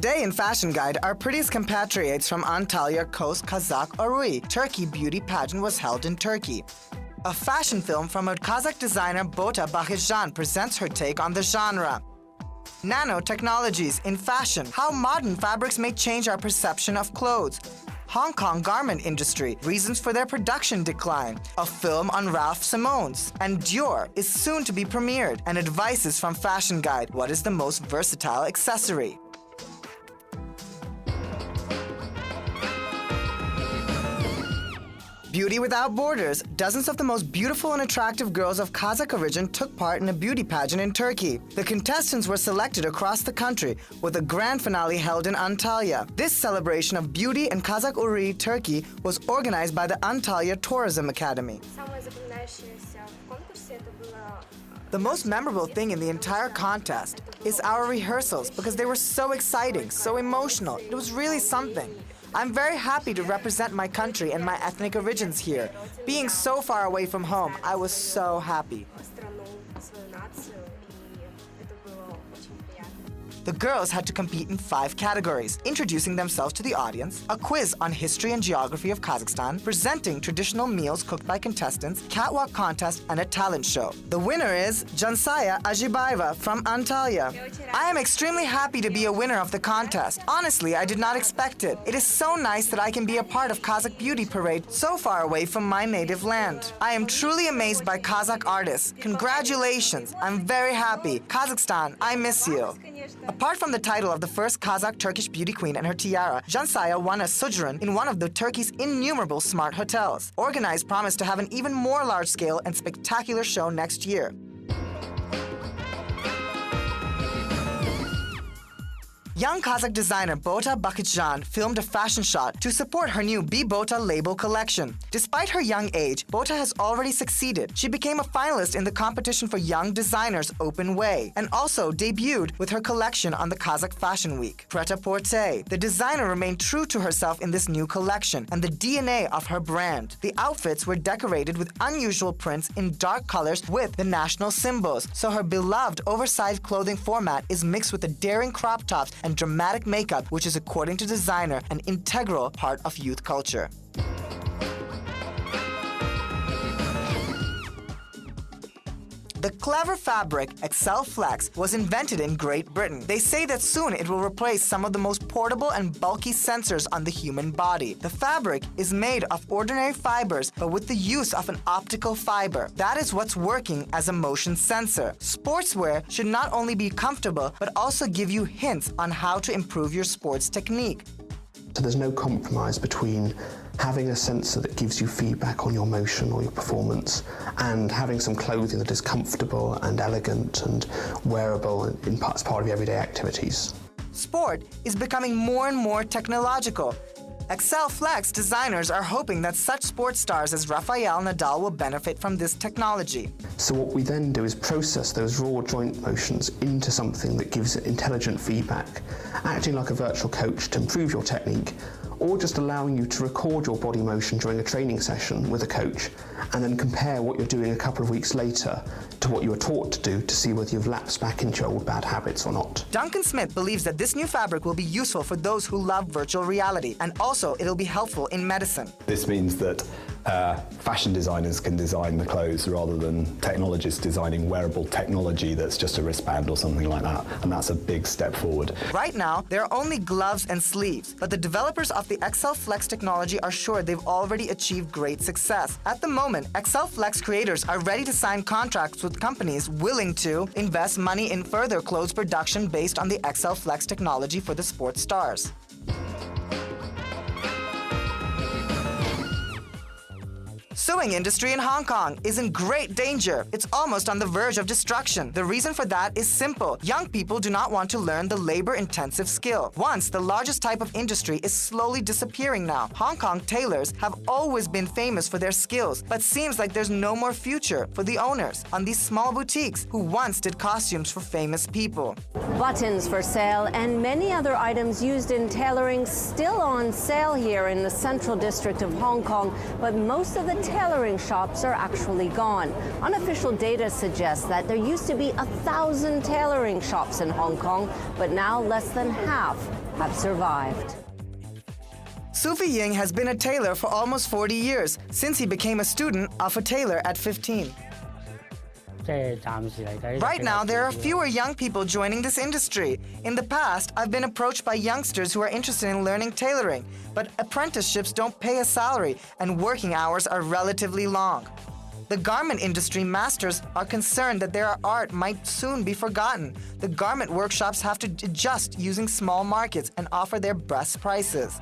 Today in Fashion Guide, our prettiest compatriots from Antalya coast Kazakh Arui Turkey beauty pageant was held in Turkey. A fashion film from a Kazakh designer BotaBakytjan presents her take on the genre. Nanotechnologies in fashion, how modern fabrics may change our perception of clothes. Hong Kong garment industry, reasons for their production decline. A film on Raf Simons and Dior is soon to be premiered. And advices from Fashion Guide, what is the most versatile accessory? Beauty without borders. Dozens of the most beautiful and attractive girls of Kazakh origin took part in a beauty pageant in Turkey. The contestants were selected across the country, with a grand finale held in Antalya. This celebration of beauty in Kazakh Arui Turkey was organized by the Antalya Tourism Academy. The most memorable thing in the entire contest is our rehearsals, because they were so exciting, so emotional. It was really something. I'm very happy to represent my country and my ethnic origins here. Being so far away from home, I was so happy. The girls had to compete in 5 categories, introducing themselves to the audience, a quiz on history and geography of Kazakhstan, presenting traditional meals cooked by contestants, catwalk contest, and a talent show. The winner is Jansaya Ajibayeva from Antalya. I am extremely happy to be a winner of the contest. Honestly, I did not expect it. It is so nice that I can be a part of Kazakh Beauty Parade so far away from my native land. I am truly amazed by Kazakh artists. Congratulations. I'm very happy. Kazakhstan, I miss you. Apart from the title of the first Kazakh-Turkish beauty queen and her tiara, Jansaya won a sojourn in one of the Turkey's innumerable smart hotels. Organized promised to have an even more large-scale and spectacular show next year. Young Kazakh designer BotaBakytjan filmed a fashion shot to support her new Be Bota label collection. Despite her young age, Bota has already succeeded. She became a finalist in the competition for Young Designers Open Way and also debuted with her collection on the Kazakh Fashion Week. Pret-a-porter. The designer remained true to herself in this new collection and the DNA of her brand. The outfits were decorated with unusual prints in dark colors with the national symbols, so her beloved oversized clothing format is mixed with the daring crop tops and dramatic makeup, which is, according to designer, an integral part of youth culture. The clever fabric Excel Flex was invented in Great Britain. They say that soon it will replace some of the most portable and bulky sensors on the human body. The fabric is made of ordinary fibers, but with the use of an optical fiber. That is what's working as a motion sensor. Sportswear should not only be comfortable, but also give you hints on how to improve your sports technique. So there's no compromise between having a sensor that gives you feedback on your motion or your performance and having some clothing that is comfortable and elegant and wearable as part of your everyday activities. Sport is becoming more and more technological. Excel Flex designers are hoping that such sports stars as Rafael Nadal will benefit from this technology. So what we then do is process those raw joint motions into something that gives it intelligent feedback, acting like a virtual coach to improve your technique, or just allowing you to record your body motion during a training session with a coach and then compare what you're doing a couple of weeks later to what you were taught to do to see whether you've lapsed back into your old bad habits or not. Duncan Smith believes that this new fabric will be useful for those who love virtual reality, and also it'll be helpful in medicine. This means that fashion designers can design the clothes rather than technologists designing wearable technology that's just a wristband or something like that, and that's a big step forward. Right now, there are only gloves and sleeves, but the developers of the Excel Flex technology are sure they've already achieved great success. At the moment, Excel Flex creators are ready to sign contracts with companies willing to invest money in further clothes production based on the Excel Flex technology for the sports stars. Sewing industry in Hong Kong is in great danger. It's almost on the verge of destruction. The reason for that is simple. Young people do not want to learn the labor-intensive skill. Once, the largest type of industry is slowly disappearing now. Hong Kong tailors have always been famous for their skills, but seems like there's no more future for the owners on these small boutiques who once did costumes for famous people. Buttons for sale and many other items used in tailoring still on sale here in the central district of Hong Kong, but most of the tailoring shops are actually gone. Unofficial data suggests that there used to be 1,000 tailoring shops in Hong Kong, but now less than half have survived. Sufi Ying has been a tailor for almost 40 years, since he became a student of a tailor at 15. Right now, there are fewer young people joining this industry. In the past, I've been approached by youngsters who are interested in learning tailoring, but apprenticeships don't pay a salary and working hours are relatively long. The garment industry masters are concerned that their art might soon be forgotten. The garment workshops have to adjust using small markets and offer their best prices.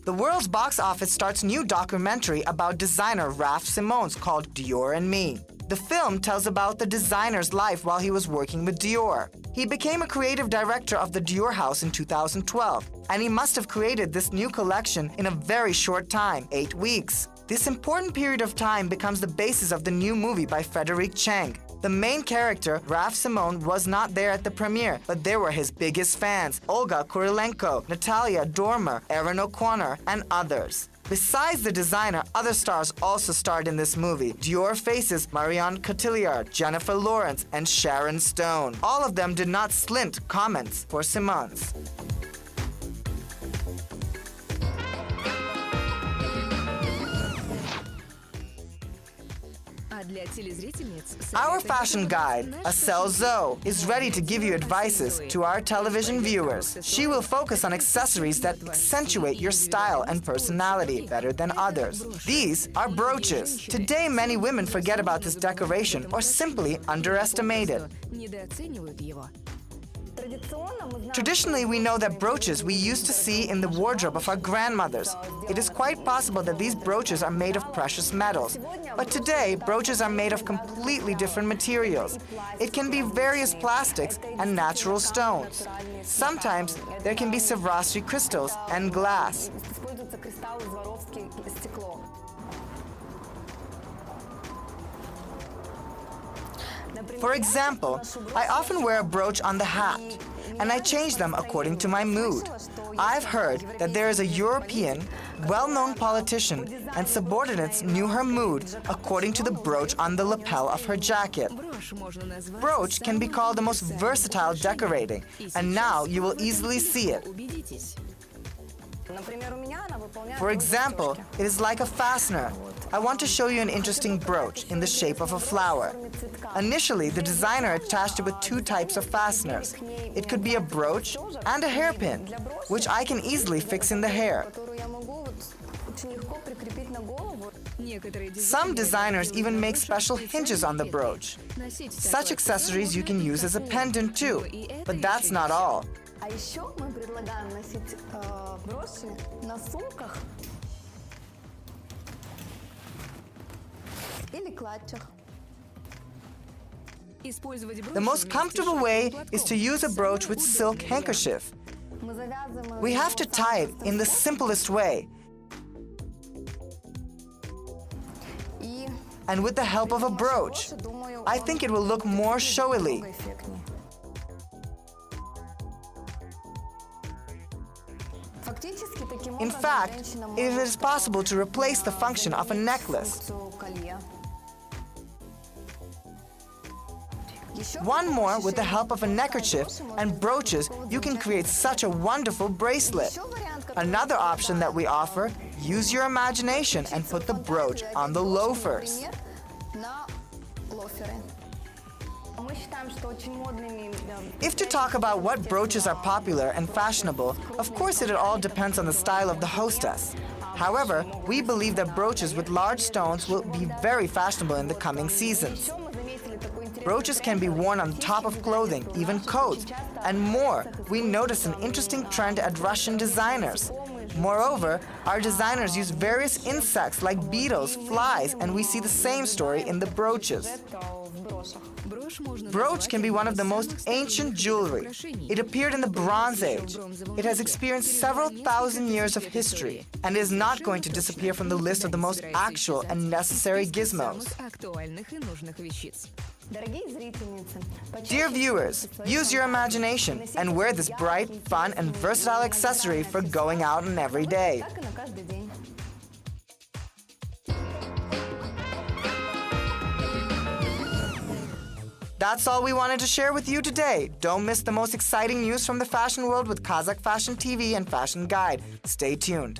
The world's box office starts new documentary about designer Raf Simons called Dior and Me. The film tells about the designer's life while he was working with Dior. He became a creative director of the Dior house in 2012, and he must have created this new collection in a very short time, 8 weeks. This important period of time becomes the basis of the new movie by Frederic Cheng. The main character, Raf Simons, was not there at the premiere, but there were his biggest fans, Olga Kurilenko, Natalia Dormer, Erin O'Connor, and others. Besides the designer, other stars also starred in this movie. Dior faces Marion Cotillard, Jennifer Lawrence, and Sharon Stone. All of them did not slint comments for Simons. Our fashion guide, Asel Zoe, is ready to give you advices to our television viewers. She will focus on accessories that accentuate your style and personality better than others. These are brooches. Today, many women forget about this decoration or simply underestimate it. Traditionally, we know that brooches we used to see in the wardrobe of our grandmothers. It is quite possible that these brooches are made of precious metals. But today, brooches are made of completely different materials. It can be various plastics and natural stones. Sometimes there can be Swarovski crystals and glass. For example, I often wear a brooch on the hat, and I change them according to my mood. I've heard that there is a European, well-known politician, and subordinates knew her mood according to the brooch on the lapel of her jacket. Brooch can be called the most versatile decorating, and now you will easily see it. For example, it is like a fastener. I want to show you an interesting brooch in the shape of a flower. Initially, the designer attached it with two types of fasteners. It could be a brooch and a hairpin, which I can easily fix in the hair. Some designers even make special hinges on the brooch. Such accessories you can use as a pendant too, but that's not all. А еще мы предлагаем носить броши на сумках или клатчах. The most comfortable way is to use a brooch with silk handkerchief. We have to tie it in the simplest way. And with the help of a brooch, I think it will look more showily. In fact, it is possible to replace the function of a necklace. One more, with the help of a neckerchief and brooches, you can create such a wonderful bracelet. Another option that we offer, use your imagination and put the brooch on the loafers. If to talk about what brooches are popular and fashionable, of course it all depends on the style of the hostess. However, we believe that brooches with large stones will be very fashionable in the coming seasons. Brooches can be worn on top of clothing, even coats, and more. We notice an interesting trend at Russian designers. Moreover, our designers use various insects like beetles, flies, and we see the same story in the brooches. Brooch can be one of the most ancient jewelry. It appeared in the Bronze Age. It has experienced several thousand years of history and is not going to disappear from the list of the most actual and necessary gizmos. Dear viewers, use your imagination and wear this bright, fun, and versatile accessory for going out and every day. That's all we wanted to share with you today. Don't miss the most exciting news from the fashion world with Kazakh Fashion TV and Fashion Guide. Stay tuned.